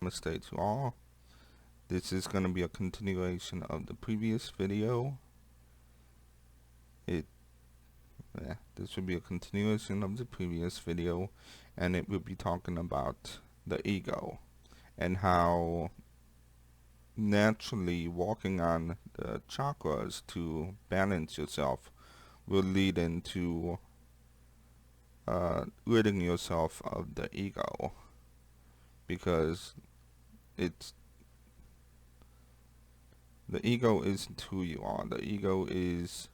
Namaste to all. This is going to be a continuation of the previous video. This will be a continuation of the previous video, and it will be talking about the ego and how naturally walking on the chakras to balance yourself will lead into ridding yourself of the ego, because the ego isn't who you are. The ego is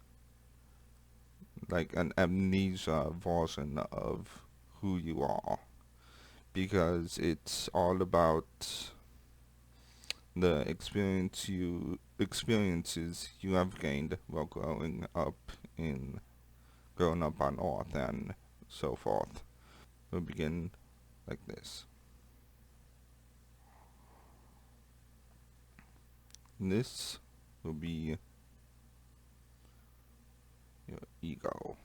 like an amnesia version of who you are, because it's all about the experiences you have gained while growing up on Earth and so forth. We'll begin like this. This will be your ego.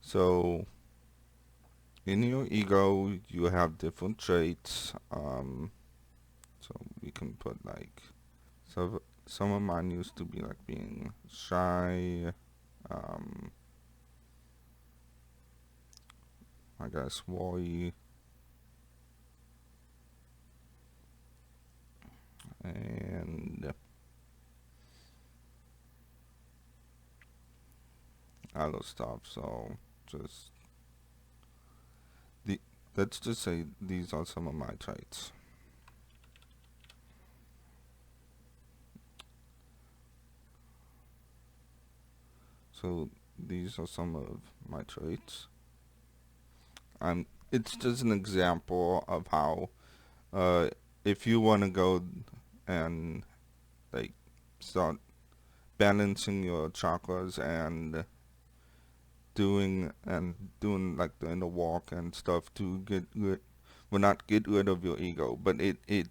So in your ego you have different traits. So we can put like, so some of mine used to be like being shy, I guess worry, and other stuff. So just let's just say these are some of my traits. So these are some of my traits. It's just an example of how if you want to go and like start balancing your chakras and doing like the inner walk and stuff to not get rid of your ego, but it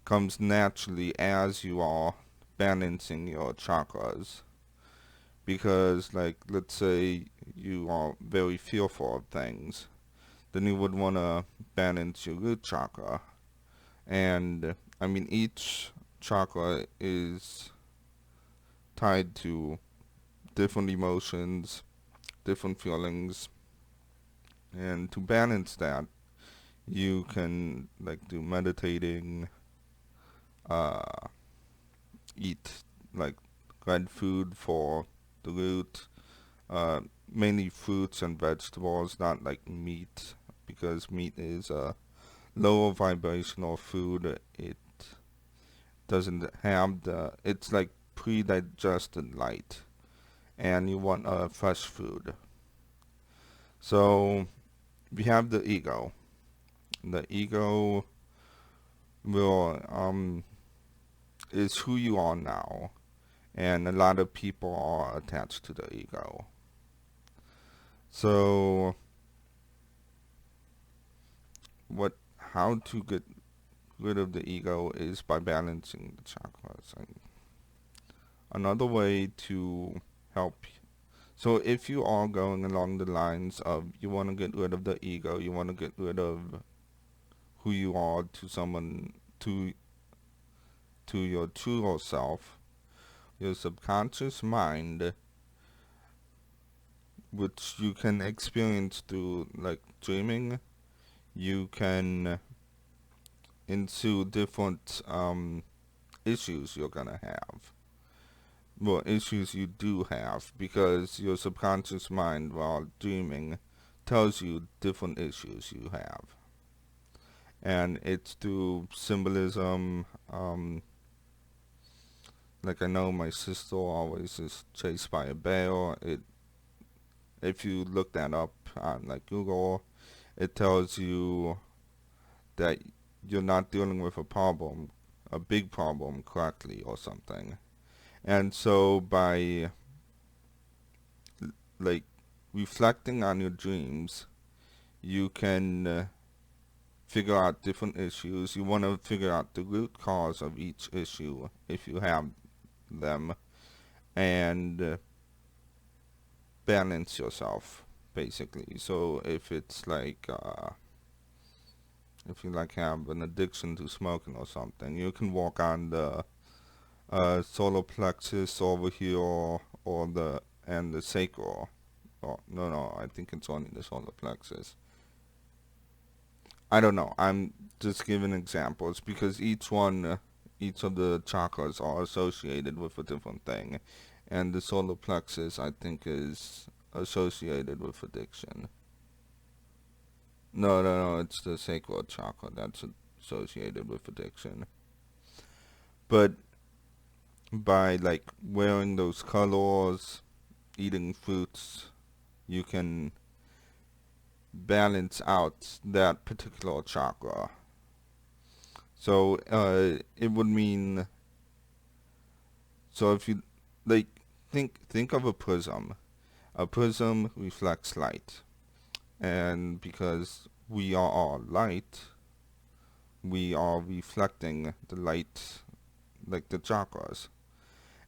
comes naturally as you are balancing your chakras. Because like, let's say you are very fearful of things, then you would want to balance your root chakra. And I mean, each chakra is tied to different emotions, different feelings, and to balance that you can like do meditating, eat like red food for the root, mainly fruits and vegetables, not like meat, because meat is a lower vibrational food. It doesn't have it's like pre-digested light, and you want fresh food. So we have the ego. The ego will is who you are now, and a lot of people are attached to the ego. So how to get rid of the ego is by balancing the chakras. And another way to help, so if you are going along the lines of you want to get rid of the ego, you want to get rid of who you are to someone, to your true self, your subconscious mind, which you can experience through like dreaming, you can ensue different issues you're gonna have. Well, issues you do have, because your subconscious mind, while dreaming, tells you different issues you have. And it's through symbolism. Like, I know my sister always is chased by a bear. If you look that up on like Google, it tells you that you're not dealing with a big problem correctly or something. And so by like reflecting on your dreams, you can figure out different issues. You want to figure out the root cause of each issue if you have them, and balance yourself basically. So if it's like if you like have an addiction to smoking or something, you can walk on the solar plexus over here, or the sacral. Oh, no, I think it's only the solar plexus. I don't know. I'm just giving examples because each of the chakras are associated with a different thing, and the solar plexus, I think, is associated with addiction. No, it's the sacral chakra that's associated with addiction. But by like wearing those colors, eating fruits, you can balance out that particular chakra. So it would mean, so if you like think of a prism. A prism reflects light, and because we are all light, we are reflecting the light like the chakras.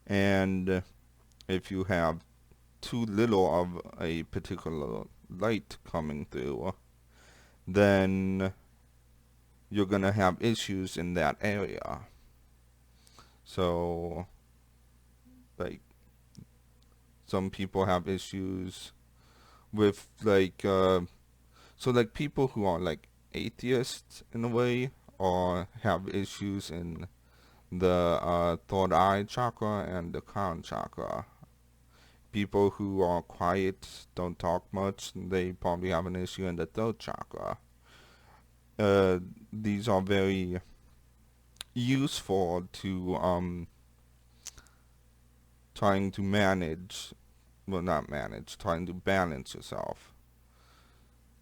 And if you have too little of a particular light coming through, then you're gonna have issues in that area. So, like, some people have issues with so like people who are like atheists in a way, or have issues in the third eye chakra and the crown chakra. People who are quiet, don't talk much, they probably have an issue in the third chakra. Uh, these are very useful to trying to manage, well, not manage, trying to balance yourself.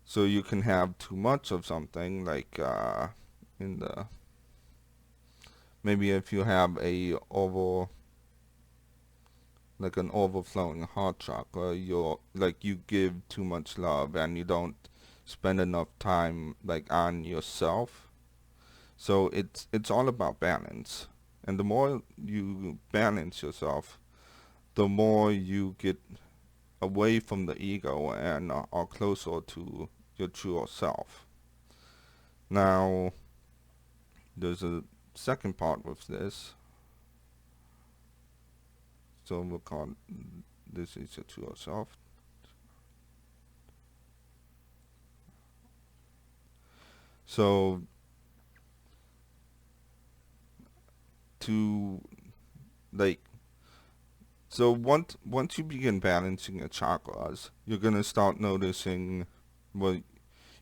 So you can have too much of something, like in the maybe if you have like an overflowing heart chakra, you give too much love and you don't spend enough time like on yourself. So it's all about balance. And the more you balance yourself, the more you get away from the ego and are closer to your true self. Now, there's a second part with this. So we'll call this is your true self. So to like so once you begin balancing your chakras, you're gonna start noticing, well,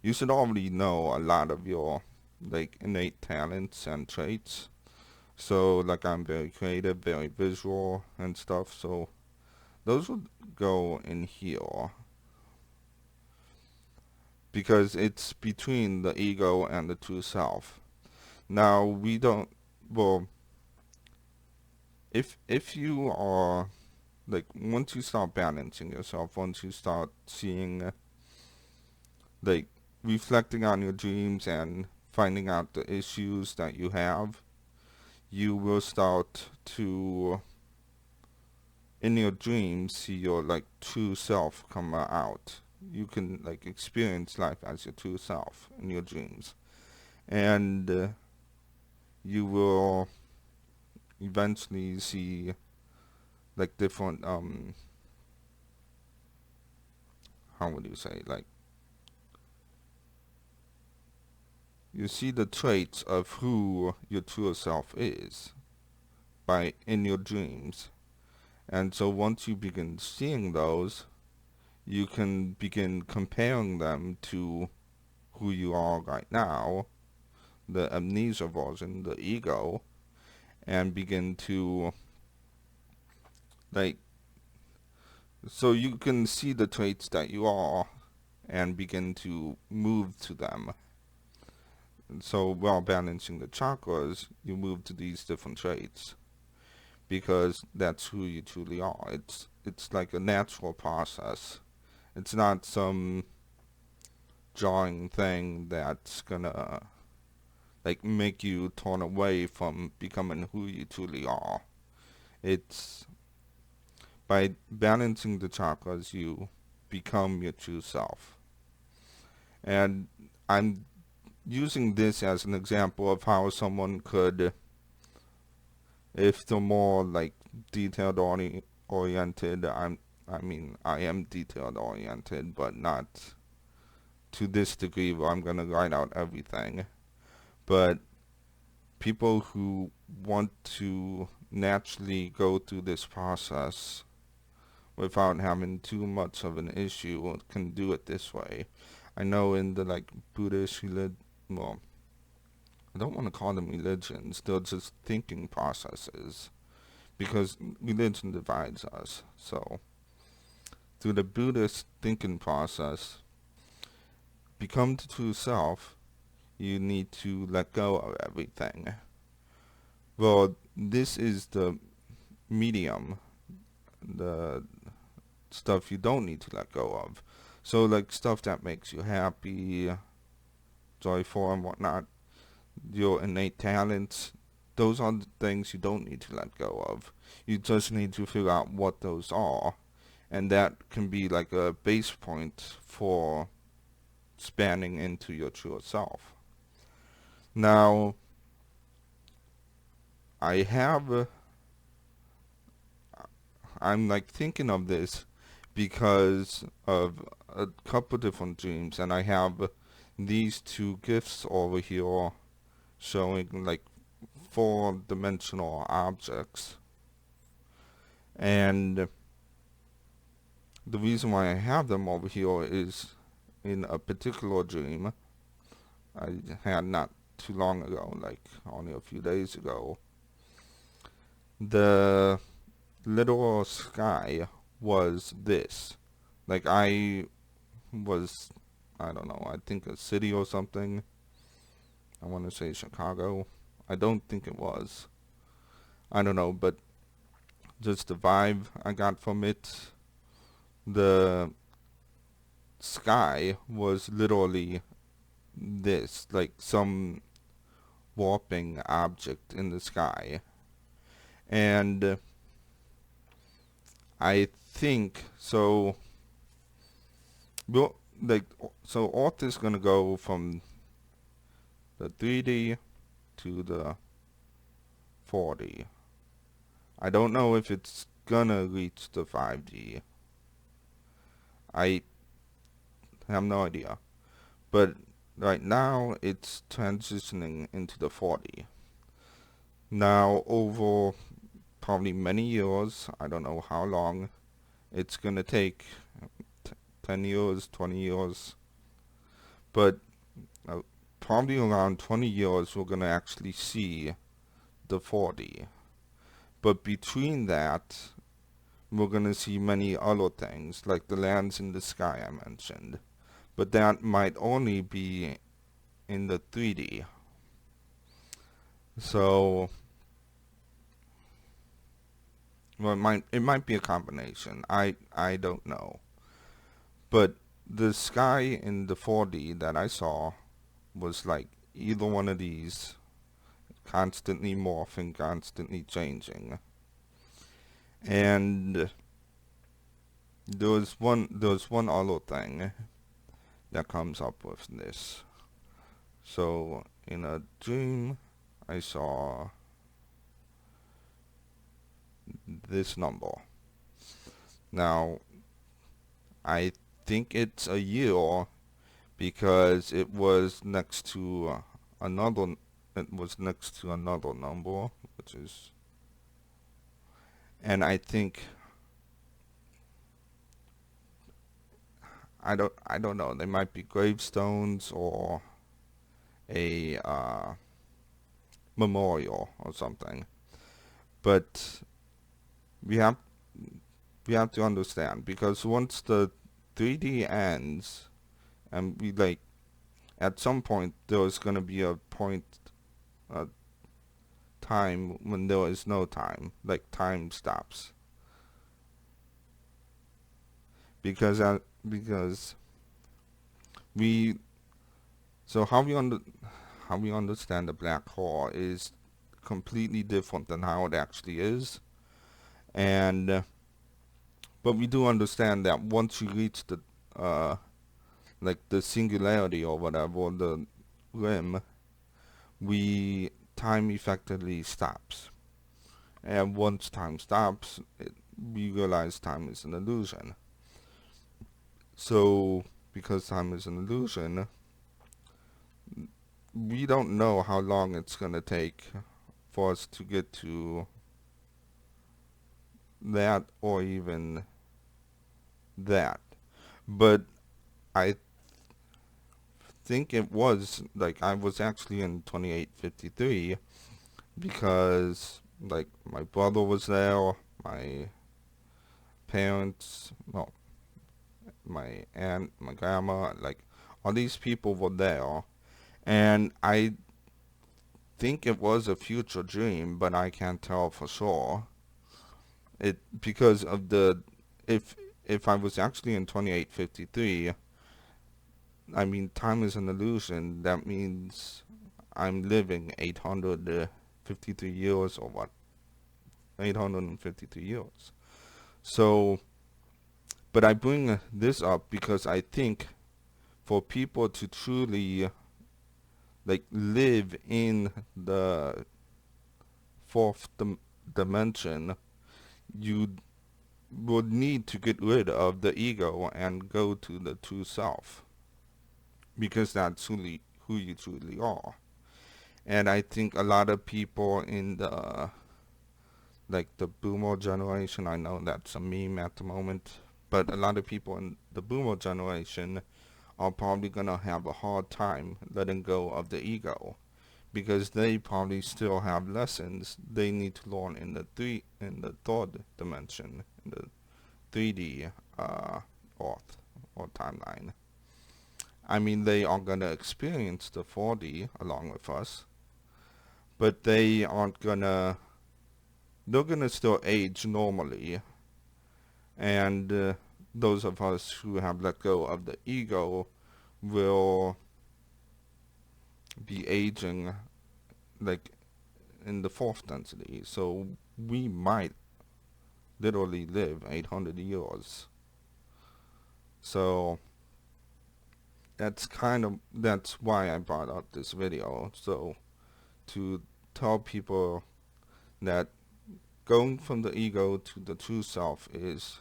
you should already know a lot of your like innate talents and traits. So like I'm very creative, very visual and stuff. So those would go in here because it's between the ego and the true self. Now we don't, well, if you are like, once you start balancing yourself, once you start seeing like reflecting on your dreams and finding out the issues that you have, you will start to in your dreams see your like true self come out. You can like experience life as your true self in your dreams, and you will eventually see like different how would you say, like you see the traits of who your true self is by in your dreams. And so once you begin seeing those, you can begin comparing them to who you are right now, the amnesia version, the ego, and begin to like, so you can see the traits that you are and begin to move to them. And so while balancing the chakras, you move to these different traits because that's who you truly are. It's like a natural process. It's not some jarring thing that's gonna like make you turn away from becoming who you truly are. It's by balancing the chakras you become your true self. And I'm using this as an example of how someone could, if they're more like detailed oriented, I mean, I am detailed oriented, but not to this degree where I'm gonna write out everything. But people who want to naturally go through this process without having too much of an issue can do it this way. I know in the like Buddhist well, I don't want to call them religions, they're just thinking processes, because religion divides us. So through the Buddhist thinking process, become the true self, you need to let go of everything. Well, this is the medium, the stuff you don't need to let go of. So like stuff that makes you happy, joyful and whatnot, your innate talents, those are the things you don't need to let go of. You just need to figure out what those are, and that can be like a base point for spanning into your true self. Now, I'm like thinking of this because of a couple different dreams, and I have these two gifts over here showing like four-dimensional objects. And the reason why I have them over here is in a particular dream I had not too long ago, like only a few days ago. The literal sky was this. Like I was, I don't know, I think a city or something. I want to say Chicago. I don't think it was. I don't know, but just the vibe I got from it. The sky was literally this, like some warping object in the sky. And I think so. Well, like so, Earth is gonna go from the 3D to the 4D. I don't know if it's gonna reach the 5D. I have no idea. But right now, it's transitioning into the 4D. Now, over probably many years, I don't know how long, it's gonna take 10 years, 20 years, but probably around 20 years we're gonna actually see the 4D. But between that, we're gonna see many other things, like the lands in the sky I mentioned. But that might only be in the 3D. So, well, it might be a combination. I don't know. But the sky in the 4D that I saw was like either one of these, constantly morphing, constantly changing. And there was one other thing that comes up with this. So in a dream, I saw this number. Now, I think it's a year because it was next to another. It was next to another number, which is, and I think I don't know. They might be gravestones or a memorial or something. But we have we have to understand, because once the 3D ends, and we like at some point there's gonna be a point, a time when there is no time, like time stops, because we so how we understand the black hole is completely different than how it actually is. And but we do understand that once you reach the like the singularity or whatever, the limb, time effectively stops. And once time stops, we realize time is an illusion. So, because time is an illusion, we don't know how long it's going to take for us to get to that or even that. But I think it was, like, I was actually in 2853 because, like, my brother was there, my parents, well, my aunt, my grandma, like, all these people were there. And I think it was a future dream, but I can't tell for sure. It because of the if if I was actually in 2853, I mean time is an illusion. That means I'm living 853 years or what? 853 years. So, but I bring this up because I think for people to truly like live in the fourth dimension, you would need to get rid of the ego and go to the true self, because that's who you truly are. And I think a lot of people in the like the boomer generation, I know that's a meme at the moment, but a lot of people in the boomer generation are probably gonna have a hard time letting go of the ego, because they probably still have lessons they need to learn in the third dimension, in the 3D earth or timeline. I mean, they are gonna experience the 4D along with us, but they aren't gonna. They're gonna still age normally, and those of us who have let go of the ego will be aging like in the fourth density. So we might literally live 800 years. So that's why I brought up this video. So to tell people that going from the ego to the true self is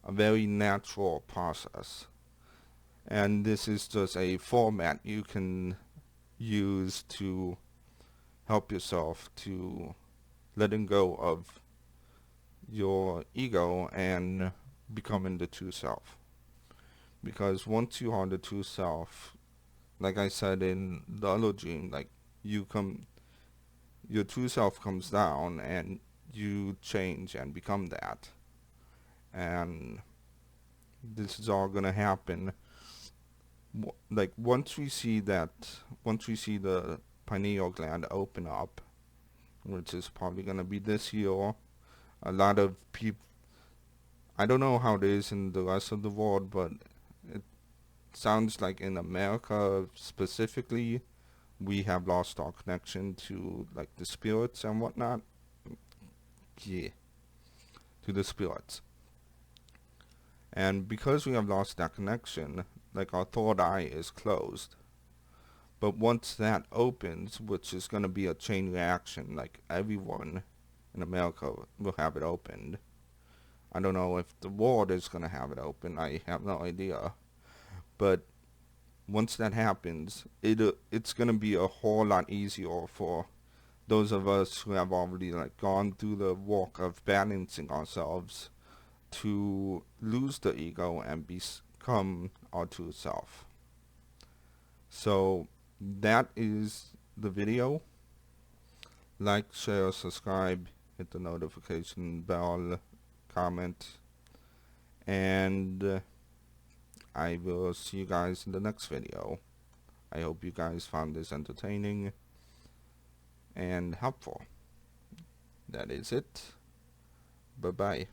a very natural process. And this is just a format you can use to help yourself to letting go of your ego and becoming the true self. Because once you are the true self, like I said in the other dream, like your true self comes down and you change and become that. And this is all gonna happen. Like once we see the pineal gland open up, which is probably gonna be this year, a lot of people, I don't know how it is in the rest of the world, but it sounds like in America specifically, we have lost our connection to like the spirits and whatnot. Yeah, to the spirits. And because we have lost that connection, like our third eye is closed. But once that opens, which is going to be a chain reaction, like everyone in America will have it opened. I don't know if the world is going to have it open. I have no idea. But once that happens, it's going to be a whole lot easier for those of us who have already like gone through the work of balancing ourselves to lose the ego and become our true self. So that is the video. Like, share, subscribe, hit the notification bell, comment, and I will see you guys in the next video. I hope you guys found this entertaining and helpful. That is it. Bye-bye.